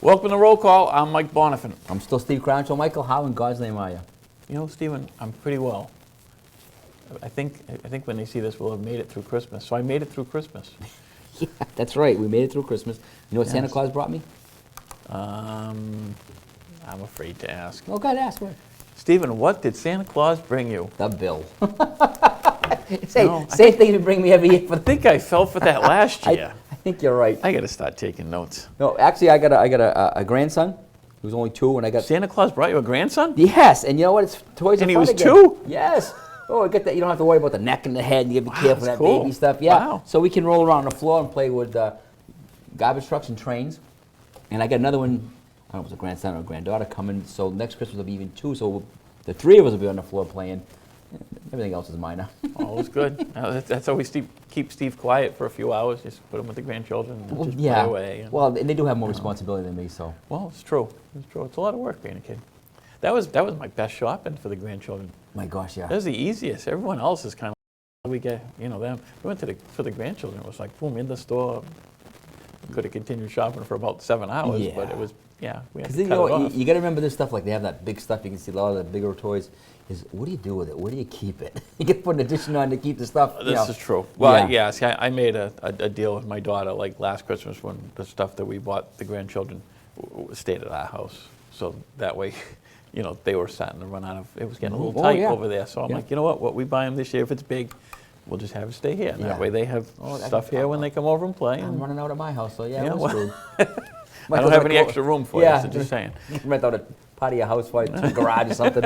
Welcome to Roll Call. I'm Mike Bonenfant. I'm still Steve Crowninshield. Michael, how in God's name are you? You know, Stephen, I'm pretty well. I think when they see this, we'll have made it through Christmas. So I made it through Christmas. Yeah, that's right. We made it through Christmas. You know what Santa Yes. Claus brought me? I'm afraid to ask. Oh, God, ask what? Stephen, what did Santa Claus bring you? The bill. No, Same thing you bring me every year. I think I fell for that last year. I think you're right. I got to start taking notes. No, actually, I got a grandson who's only 2, and I got... Santa Claus brought you a grandson? Yes, and you know what? It's toys And are he fun was again. 2? Yes. Oh, I get that. You don't have to worry about the neck and the head, and you have to be careful with that's that cool. baby stuff. Yeah. Wow. So we can roll around on the floor and play with garbage trucks and trains. And I got another one, I don't know if it's a grandson or a granddaughter coming, so next Christmas will be even 2, so the 3 of us will be on the floor playing. Everything else is minor. All is good. That's how we keep Steve quiet for a few hours. Just put him with the grandchildren and just play away. And Well, and they do have more responsibility than me, so. well, it's true. It's true. It's a lot of work being a kid. That was my best shopping for the grandchildren. My gosh, yeah. That was the easiest. Everyone else is kind of we get them. We went for the grandchildren. It was like boom in the store. We could have continued shopping for about 7 hours, but Yeah. it was we had Because to you cut know, it off. you got to remember this stuff, like they have that big stuff, you can see a lot of the bigger toys, is what do you do with it? Where do you keep it? You can put an addition on to keep the stuff, you know. This is true. Well, Yeah. see, I made a deal with my daughter like last Christmas when the stuff that we bought the grandchildren stayed at our house. So that way, they were starting to run out of, it was getting a little Oh, tight yeah. over there. So I'm Yeah. like, you know what we buy them this year, if it's big, we'll just have it stay here. And Yeah. that way they have Oh, stuff here when they come over and play. I'm And running out of my house, so yeah, Yeah, it was well, screwed. I don't have any extra room for you, so just saying. You can rent out a part of your house for a garage or something,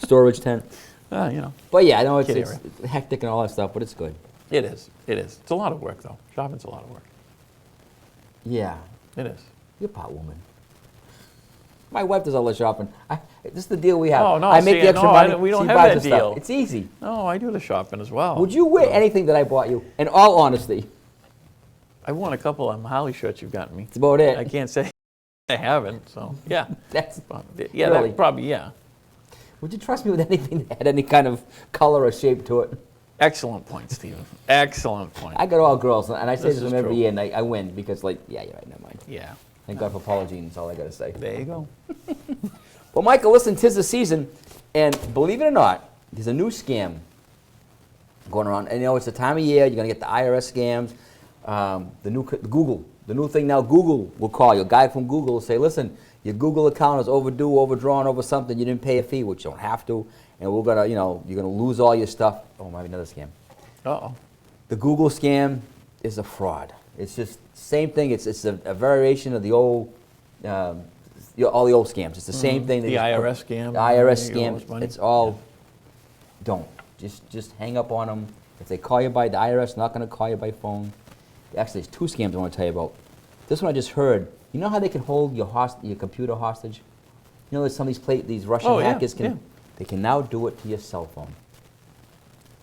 storage tent. You know, But yeah, I know it's Kid area. hectic and all that stuff, but it's good. it is. It's a lot of work, though. Shopping's a lot of work. Yeah, It is. you're a pot woman. My wife does all the shopping. This is the deal we have. Oh, no, I make see, the extra no, money. we don't she have buys that the stuff. deal. It's easy. No, I do the shopping as well. Would you wear So, anything that I bought you? In all honesty, I won a couple of Harley shirts you've gotten me. that's about it. I can't say I haven't, so yeah. That's. Yeah, Really? that probably, yeah. Would you trust me with anything that had any kind of color or shape to it? Excellent point, Stephen. Excellent point. I got all girls, and I say This this to is them every true. year, and I win because, like, yeah, you're right, never mind. Yeah. Thank God for Paula Jean, that's all I got to say. There you go. Well, Michael, listen, 'tis the season, and believe it or not, there's a new scam going around. And it's the time of year, you're going to get the IRS scams, Google. The new thing now, Google will call you. A guy from Google will say, listen, your Google account is overdue, overdrawn over something, you didn't pay a fee, which you don't have to, and we're going to, you're going to lose all your stuff. Oh, might be another scam. Uh-oh. The Google scam is a fraud. It's just same thing. It's a variation of the old, all the old scams. It's the same thing. The IRS scam. The IRS You owe us scam. money. It's all. Don't just hang up on them. If they call you by the IRS, not going to call you by phone. Actually, there's 2 scams I want to tell you about. This one I just heard. You know how they can hold your computer hostage? You know that some of these Russian hackers can. yeah. They can now do it to your cell phone.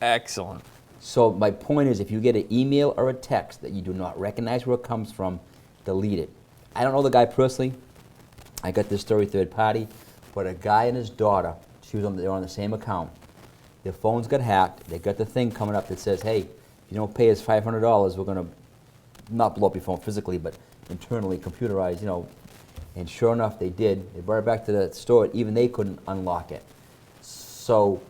Excellent. So my point is, if you get an email or a text that you do not recognize where it comes from, delete it. I don't know the guy personally. I got this story third party, but a guy and his daughter, they're on the same account. Their phones got hacked. They got the thing coming up that says, hey, if you don't pay us $500, we're going to not blow up your phone physically, but internally computerize, And sure enough, they did. They brought it back to the store. Even they couldn't unlock it. So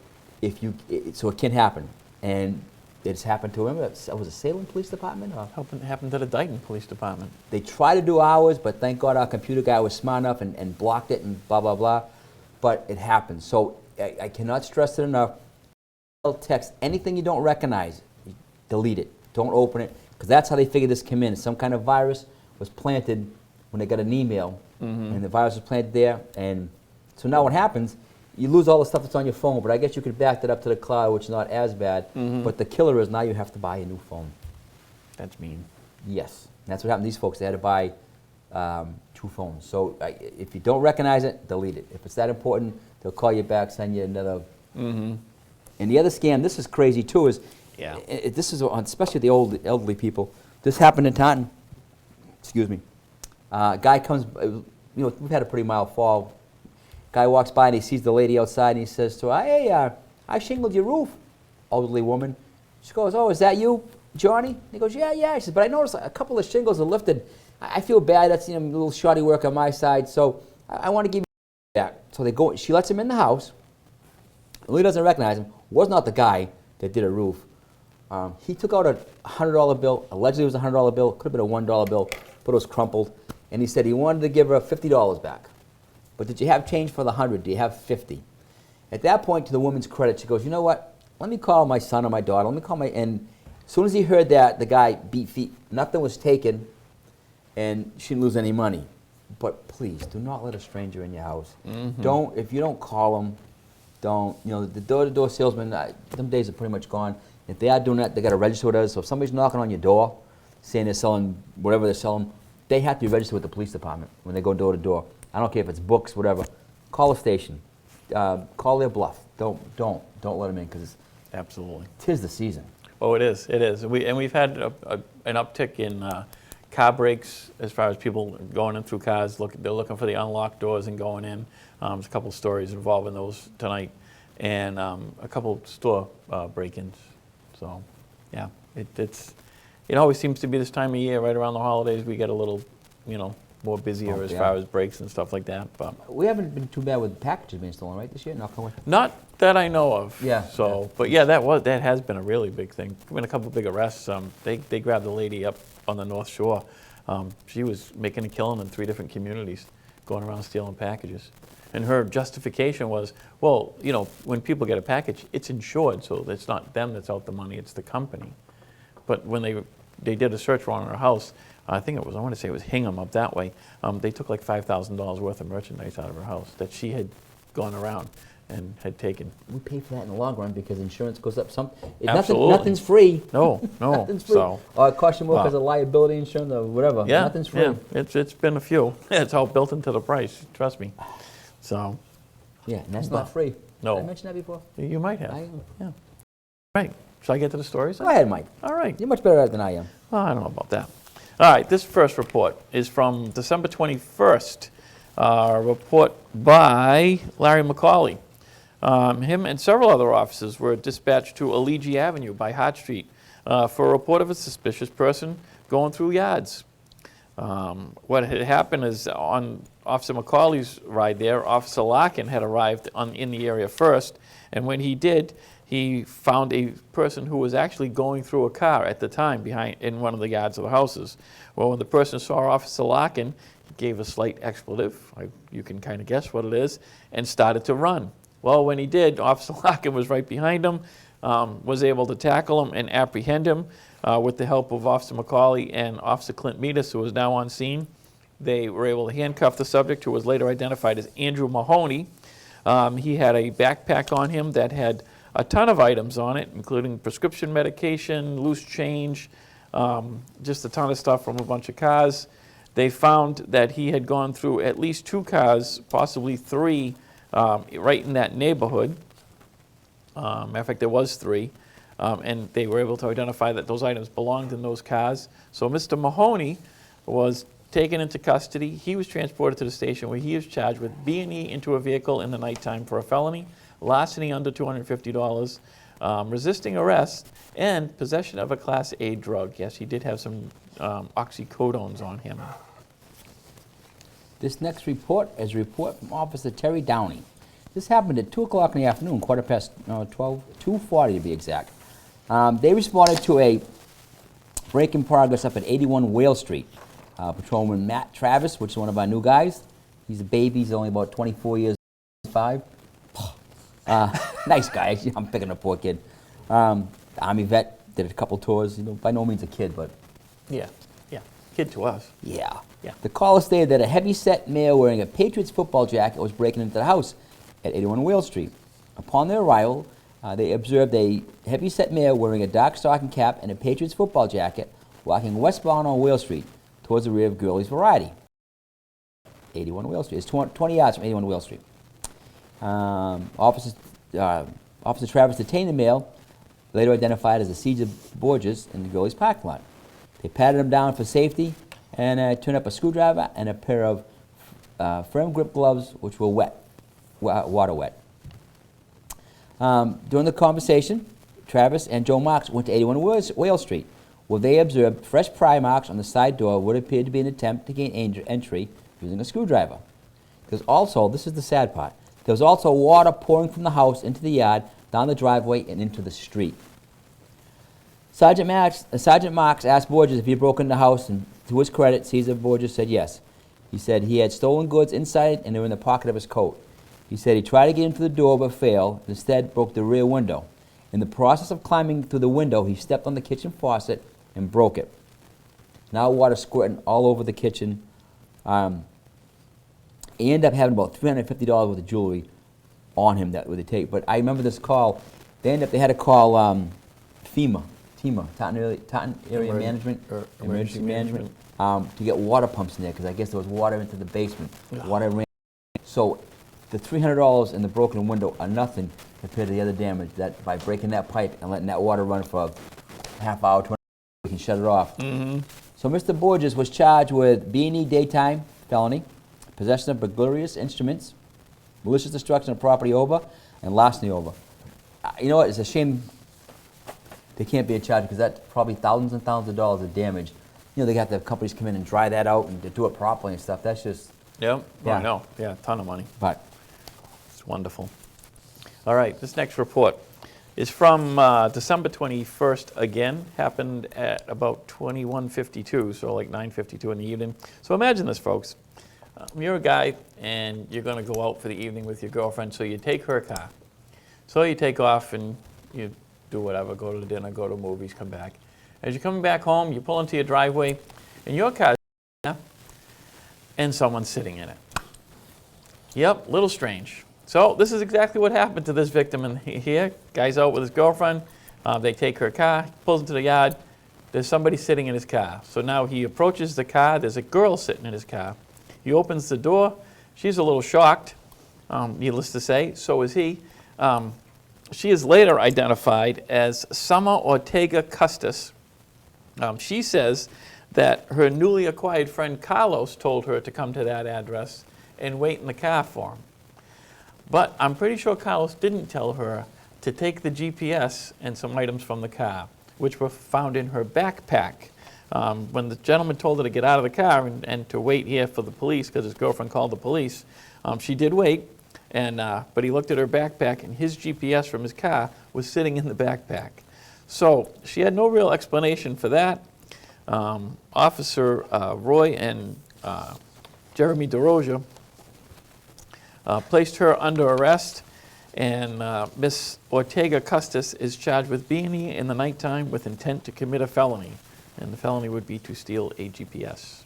so it can happen. And it's happened to him. Was it Salem Police Department? Or? Happened to the Dayton Police Department. They tried to do ours, but thank God our computer guy was smart enough and blocked it and blah, blah, blah. But it happened. So I cannot stress it enough. Text, anything you don't recognize, delete it. Don't open it. Because that's how they figured this came in. Some kind of virus was planted when they got an email. And the virus was planted there. And so now what happens, you lose all the stuff that's on your phone, but I guess you could back that up to the cloud, which is not as bad. But the killer is now you have to buy a new phone. That's mean. Yes. And that's what happened to these folks. They had to buy 2 phones. So if you don't recognize it, delete it. If it's that important, they'll call you back, send you another. And the other scam, this is crazy too, is this is on, especially the elderly people. This happened in Taunton. Excuse me. Guy comes, we've had a pretty mild fall. Guy walks by and he sees the lady outside and he says to her, hey, I shingled your roof. Elderly woman. She goes, oh, is that you, Johnny? He goes, yeah. He says, but I noticed a couple of shingles are lifted. I feel bad. That's a little shoddy work on my side, so I want to give you back. So they go. She lets him in the house. Lee doesn't recognize him. Was not the guy that did a roof. He took out a $100 bill. Allegedly, it was a $100 bill. Could have been a $1 bill, but it was crumpled. And he said he wanted to give her $50 back. But did you have change for the 100? Do you have 50? At that point, to the woman's credit, she goes, you know what? Let me call my son or my daughter. Let me call my... And as soon as he heard that, the guy beat feet. Nothing was taken, and she didn't lose any money. But please, do not let a stranger in your house. Don't, if you don't call them, don't. The door-to-door salesman, them days are pretty much gone. If they are doing that, they got to register with us. So if somebody's knocking on your door, saying they're selling whatever they're selling, they have to be registered with the police department when they go door to door. I don't care if it's books, whatever. Call the station. Call their bluff. Don't let them in, because Absolutely. 'tis the season. Oh, it is. It is. We've had an uptick in car breaks as far as people going in through cars. They're looking for the unlocked doors and going in. There's a couple stories involving those tonight, and a couple store break-ins. So, yeah, it always seems to be this time of year, right around the holidays. We get a little, more busier as far as breaks and stuff like that. But We haven't been too bad with packages being stolen, right, this year? Knock on wood. not that I know of. Yeah, So, yeah. but yeah, that has been a really big thing. Been a couple big arrests. They grabbed a lady up on the North Shore. She was making a killing in 3 different communities, going around stealing packages. And her justification was, well, when people get a package, it's insured, so it's not them that's out the money, it's the company. But when they did a search warrant on her house, I want to say it was Hingham up that way, they took like $5,000 worth of merchandise out of her house that she had gone around and had taken. We pay for that in the long run because insurance goes up. Absolutely. Nothing's free. No, Nothing's free. so. Or it costs you more because of liability insurance or whatever. Yeah, Nothing's free. yeah, it's been a few. It's all built into the price, trust me. So, Yeah, and that's not free. No. Did I mention that before? you might have. I- Yeah. Right. Shall I get to the stories? Go ahead, Mike. All right. You're much better at it than I am. Well, I don't know about that. All right, this first report is from December 21st, a report by Larry McCauley. Him and several other officers were dispatched to Aligi Avenue by Hart Street for a report of a suspicious person going through yards. What had happened is on Officer McCauley's ride there, Officer Larkin had arrived in the area first, and when he did, he found a person who was actually going through a car at the time in one of the yards of the houses. Well, when the person saw Officer Larkin, he gave a slight expletive, you can kind of guess what it is, and started to run. Well, when he did, Officer Larkin was right behind him, was able to tackle him and apprehend him with the help of Officer McCauley and Officer Clint Metis, who was now on scene. They were able to handcuff the subject, who was later identified as Andrew Mahoney. He had a backpack on him that had a ton of items on it, including prescription medication, loose change, just a ton of stuff from a bunch of cars. They found that he had gone through at least 2 cars, possibly 3, right in that neighborhood. Matter of fact, there was 3. And they were able to identify that those items belonged in those cars. So Mr. Mahoney was taken into custody. He was transported to the station where he is charged with B&E into a vehicle in the nighttime for a felony, larceny under $250, resisting arrest, and possession of a Class A drug. Yes, he did have some oxycodones on him. This next report is a report from Officer Terry Downey. This happened at 2 o'clock in the afternoon, 2:40 to be exact. They responded to a break in progress up at 81 Whale Street. Patrolman Matt Travis, which is one of our new guys. He's a baby. He's only about 24 years, 5. Nice guy. I'm picking a poor kid. Army vet, did a couple tours. By no means a kid, but Yeah, kid to us. yeah. Yeah. The caller stated that a heavy-set male wearing a Patriots football jacket was breaking into the house at 81 Whale Street. Upon their arrival, they observed a heavy-set male wearing a dark stocking cap and a Patriots football jacket walking westbound on Whale Street towards the rear of Gurley's Variety. 81 Whale Street. It's 20 yards from 81 Whale Street. Officer Travis detained the male, later identified as the Cesar Borges, in the Gurley's parking lot. They patted him down for safety and turned up a screwdriver and a pair of firm grip gloves, which were water wet. During the conversation, Travis and Joe Marks went to 81 Whale Street, where they observed fresh pry marks on the side door would appear to be an attempt to gain entry using a screwdriver. There's also, this is the sad part, there was also water pouring from the house into the yard, down the driveway, and into the street. Sergeant Marks asked Borges if he had broken the house, and to his credit, Caesar Borges said yes. He said he had stolen goods inside and they were in the pocket of his coat. He said he tried to get into the door but failed, and instead broke the rear window. In the process of climbing through the window, he stepped on the kitchen faucet and broke it. Now water squirting all over the kitchen. He ended up having about $350 worth of jewelry on him that would take. But I remember this call. They had to call FEMA, Taunton Area Management, Emergency Management, to get water pumps in there because I guess there was water into the basement. Water ran. So the $300 and the broken window are nothing compared to the other damage that by breaking that pipe and letting that water run for a half hour, 20 minutes, we can shut it off. So Mr. Borges was charged with B&E daytime felony, possession of burglarious instruments, malicious destruction of property over, and larceny over. You know what? It's a shame they can't be a charge because that's probably thousands and thousands of dollars of damage. You know, they have to have companies come in and dry that out and to do it properly and stuff. That's just... Yep. Yeah. I know. Yeah, a ton of money. But It's wonderful. All right, this next report is from December 21st again, happened at about 21:52, so like 9:52 in the evening. So imagine this, folks. You're a guy and you're going to go out for the evening with your girlfriend, so you take her car. So you take off and you do whatever, go to dinner, go to movies, come back. As you're coming back home, you pull into your driveway and your car's there and someone's sitting in it. Yep, little strange. So this is exactly what happened to this victim in here. Guy's out with his girlfriend. They take her car, pulls into the yard. There's somebody sitting in his car. So now he approaches the car. There's a girl sitting in his car. He opens the door. She's a little shocked, needless to say. So is he. She is later identified as Summer Ortega Custis. She says that her newly acquired friend Carlos told her to come to that address and wait in the car for him. But I'm pretty sure Carlos didn't tell her to take the GPS and some items from the car, which were found in her backpack. When the gentleman told her to get out of the car and to wait here for the police because his girlfriend called the police, she did wait, but he looked at her backpack and his GPS from his car was sitting in the backpack. So she had no real explanation for that. Officer Roy and Jeremy DeRoja placed her under arrest, and Miss Ortega Custis is charged with being in the nighttime with intent to commit a felony, and the felony would be to steal a GPS.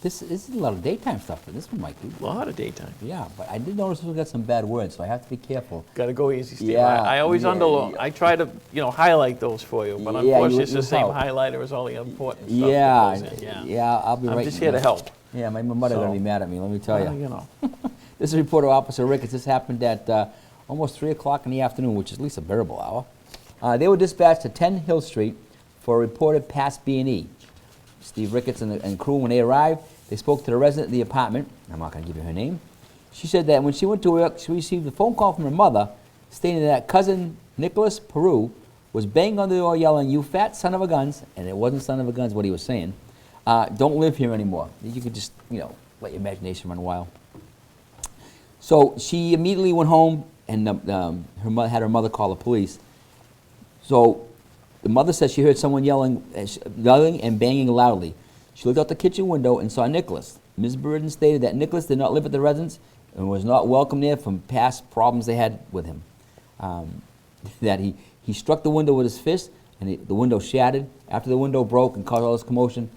this is a lot of daytime stuff, but this one might be. A lot of daytime. Yeah, but I did notice we got some bad words, so I have to be careful. Got to go easy, Steve. Yeah, I always I try to highlight those for you, but Yeah, unfortunately it's the same help. highlighter as all the important stuff. Yeah, that goes in. yeah, I'll be right. I'm just here to help. Yeah, my mother's going to be So, mad at me, let me tell you. You know. This is reporter Officer Ricketts. This happened at almost 3 o'clock in the afternoon, which is at least a bearable hour. They were dispatched to 10 Hill Street for a reported past B&E. Steve Ricketts and crew, when they arrived, they spoke to the resident of the apartment. I'm not going to give you her name. She said that when she went to work, she received a phone call from her mother stating that cousin Nicholas Peru was banging on the door yelling, "You fat son of a guns," and it wasn't son of a guns what he was saying. Don't live here anymore. You could just, let your imagination run wild. So she immediately went home and had her mother call the police. So the mother said she heard someone yelling and banging loudly. She looked out the kitchen window and saw Nicholas. Ms. Burden stated that Nicholas did not live at the residence and was not welcome there from past problems they had with him. That he struck the window with his fist and the window shattered. After the window broke and caused all this commotion,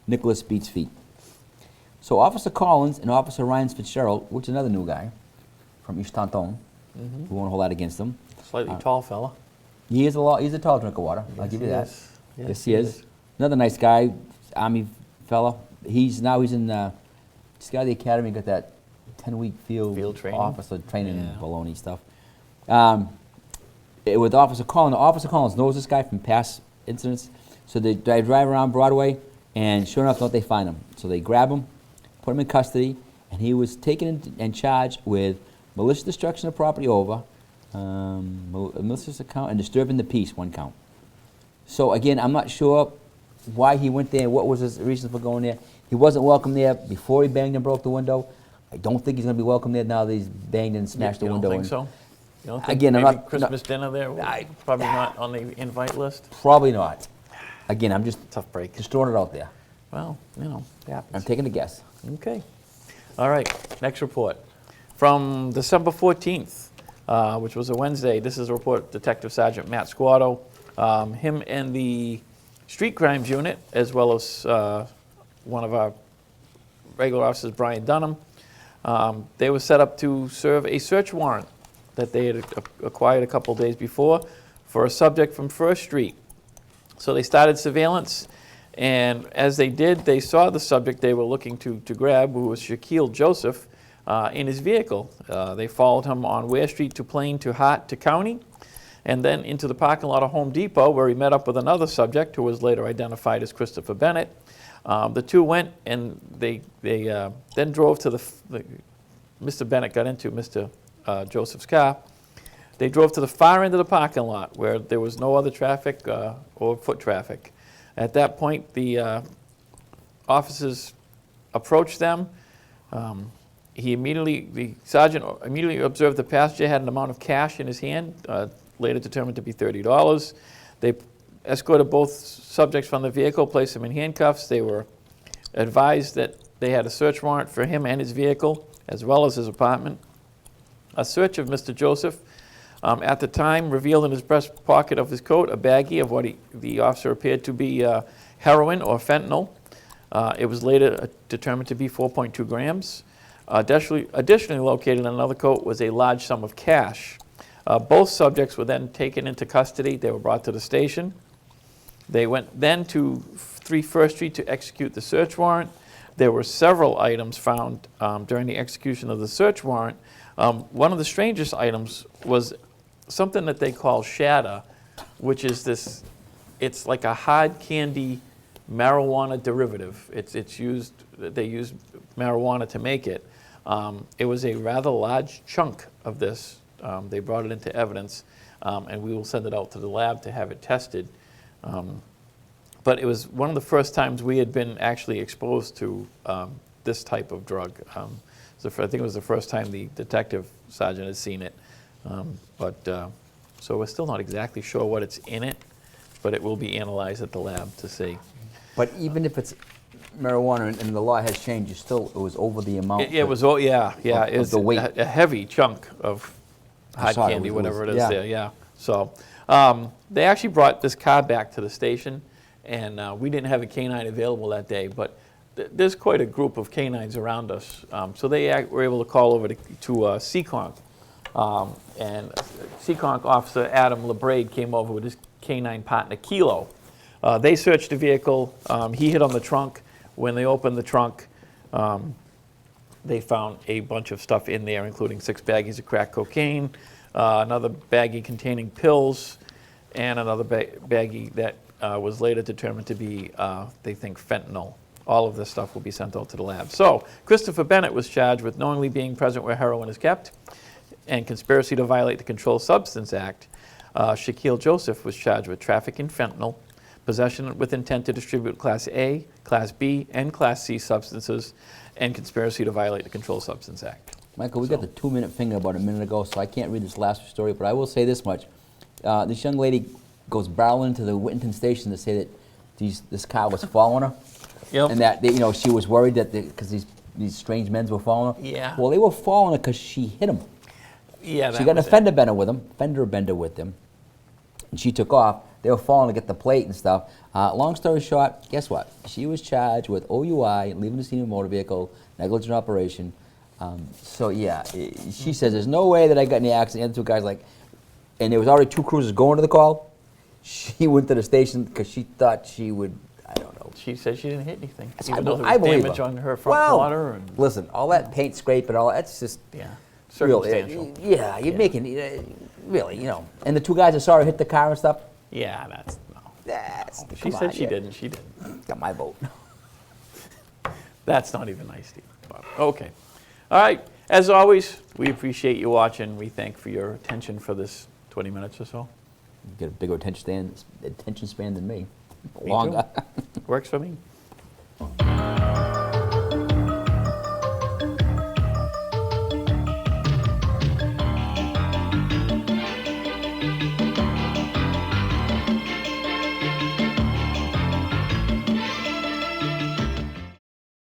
Nicholas beats feet. So Officer Collins and Officer Ryan Fitzgerald, which is another new guy from East Taunton, we won't hold that against him. Slightly tall fella. He's a tall drink of water. I'll give you that. Yes, he is. Another nice guy, Army fella. He's in just got out of the academy, got that 10-week field training. Officer training baloney stuff. With Officer Collins knows this guy from past incidents, so they drive around Broadway, and sure enough, don't they find him? So they grab him, put him in custody, and he was taken and charged with malicious destruction of property over, malicious account, and disturbing the peace, 1 count. So again, I'm not sure why he went there, what was his reason for going there. He wasn't welcome there before he banged and broke the window. I don't think he's going to be welcome there now that he's banged and smashed the window. You don't think so? You don't think Again, I'm maybe not- Christmas dinner there? Probably not on the invite list? Probably not. Again, I'm just Tough break. throwing it out there. Well, it I'm happens. taking a guess. Okay. All right, next report. From December 14th, which was a Wednesday, this is a report Detective Sergeant Matt Squatto. Him and the Street Crimes Unit, as well as one of our regular officers, Brian Dunham, they were set up to serve a search warrant that they had acquired a couple days before for a subject from First Street. So they started surveillance, and as they did, they saw the subject they were looking to grab, who was Shaquille Joseph, in his vehicle. They followed him on Ware Street to Plain to Hart to County, and then into the parking lot of Home Depot, where he met up with another subject who was later identified as Christopher Bennett. The two went, and they then drove to Mr. Bennett got into Mr. Joseph's car. They drove to the far end of the parking lot where there was no other traffic or foot traffic. At that point, the officers approached them. The sergeant immediately observed the passenger had an amount of cash in his hand, later determined to be $30. They escorted both subjects from the vehicle, placed them in handcuffs. They were advised that they had a search warrant for him and his vehicle, as well as his apartment. A search of Mr. Joseph at the time revealed in his breast pocket of his coat a baggie of what the officer appeared to be heroin or fentanyl. It was later determined to be 4.2 grams. Additionally located in another coat was a large sum of cash. Both subjects were then taken into custody. They were brought to the station. They went then to 3 First Street to execute the search warrant. There were several items found during the execution of the search warrant. One of the strangest items was something that they call shatter, which is this, it's like a hard candy marijuana derivative. They use marijuana to make it. It was a rather large chunk of this. They brought it into evidence, and we will send it out to the lab to have it tested. But it was one of the first times we had been actually exposed to this type of drug. So I think it was the first time the detective sergeant had seen it. So we're still not exactly sure what it's in it, but it will be analyzed at the lab to see. But even if it's marijuana and the law has changed, it was over the amount. It was, it was the weight. a heavy chunk of hard saw it. candy, It was- whatever it is yeah. there, yeah. So they actually brought this car back to the station, and we didn't have a canine available that day, but there's quite a group of canines around us. So they were able to call over to Seekonk, and Seekonk officer Adam LeBrade came over with his canine partner Kilo. They searched the vehicle. He hit on the trunk. When they opened the trunk, they found a bunch of stuff in there, including 6 baggies of crack cocaine, another baggie containing pills, and another baggie that was later determined to be, they think, fentanyl. All of this stuff will be sent out to the lab. So Christopher Bennett was charged with knowingly being present where heroin is kept and conspiracy to violate the Controlled Substance Act. Shaquille Joseph was charged with trafficking fentanyl, possession with intent to distribute Class A, Class B, and Class C substances, and conspiracy to violate the Controlled Substance Act. Michael, we got the 2-minute finger about a minute ago, so I can't read this last story, but I will say this much. This young lady goes barreling into the Whittington station to say that this car was following her. Yep. And that she was worried that because these strange men were following her. Yeah. Well, they were following her because she hit them. Yeah, She got a fender bender with them, and she took off. They were following to get the plate and stuff. Long story short, guess what? She was charged with OUI, leaving the scene of a motor vehicle, negligent operation. She says there's no way that I got in the accident. The other 2 guys and there was already 2 cruisers going to the call. She went to the station because she thought she would. I don't know. She said she didn't hit anything, I even though I there was believe damage her. on her front quarter. And, Listen, all that paint scrape and all that's just yeah, real. circumstantial. You're making really, And the 2 guys that saw her hit the car and stuff. Yeah, that's, no. She Come said on, she didn't. She didn't. Got my vote. That's not even nice, Steve. Okay. All right. As always, we appreciate you watching. We thank for your attention for this 20 minutes or so. You get a bigger attention span than me. Me too. Longer. Works for me.